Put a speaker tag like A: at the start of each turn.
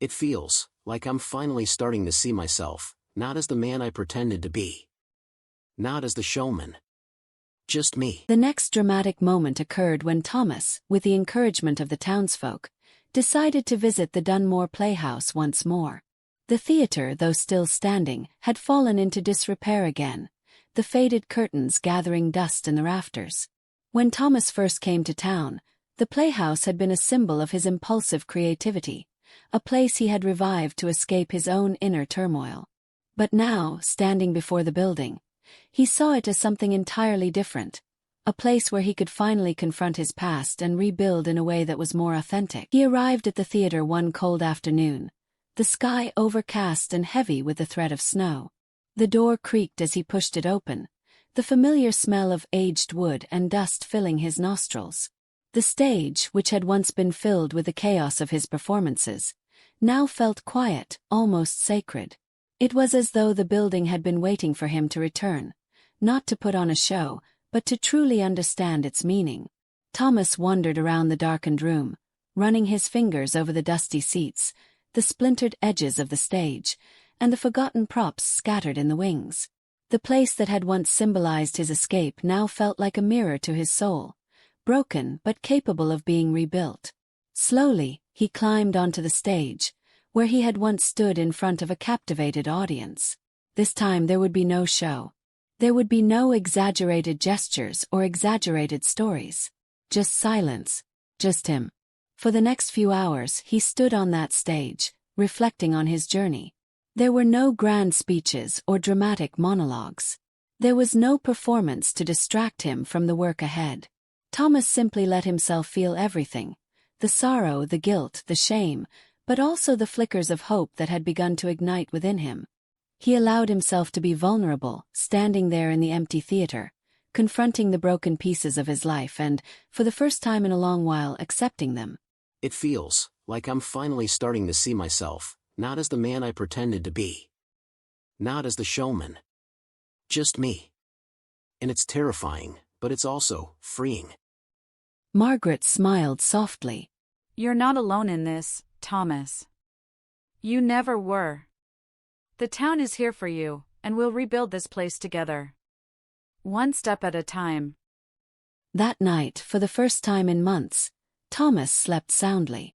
A: It feels like I'm finally starting to see myself, not as the man I pretended to be. Not as the showman. Just me.
B: The next dramatic moment occurred when Thomas, with the encouragement of the townsfolk, decided to visit the Dunmore Playhouse once more. The theatre, though still standing, had fallen into disrepair again, the faded curtains gathering dust in the rafters. When Thomas first came to town, the playhouse had been a symbol of his impulsive creativity, a place he had revived to escape his own inner turmoil. But now, standing before the building, he saw it as something entirely different, a place where he could finally confront his past and rebuild in a way that was more authentic. He arrived at the theatre one cold afternoon, the sky overcast and heavy with the threat of snow. The door creaked as he pushed it open, the familiar smell of aged wood and dust filling his nostrils. The stage, which had once been filled with the chaos of his performances, now felt quiet, almost sacred. It was as though the building had been waiting for him to return, not to put on a show, but to truly understand its meaning. Thomas wandered around the darkened room, running his fingers over the dusty seats, the splintered edges of the stage, and the forgotten props scattered in the wings. The place that had once symbolized his escape now felt like a mirror to his soul, broken but capable of being rebuilt. Slowly, he climbed onto the stage, where he had once stood in front of a captivated audience. This time there would be no show. There would be no exaggerated gestures or exaggerated stories. Just silence, just him. For the next few hours he stood on that stage, reflecting on his journey. There were no grand speeches or dramatic monologues. There was no performance to distract him from the work ahead. Thomas simply let himself feel everything, the sorrow, the guilt, the shame, but also the flickers of hope that had begun to ignite within him. He allowed himself to be vulnerable, standing there in the empty theater, confronting the broken pieces of his life and, for the first time in a long while, accepting them.
A: It feels like I'm finally starting to see myself, not as the man I pretended to be. Not as the showman. Just me. And it's terrifying, but it's also freeing.
B: Margaret smiled softly.
C: You're not alone in this, Thomas. You never were. The town is here for you, and we'll rebuild this place together. One step at a time.
B: That night, for the first time in months, Thomas slept soundly.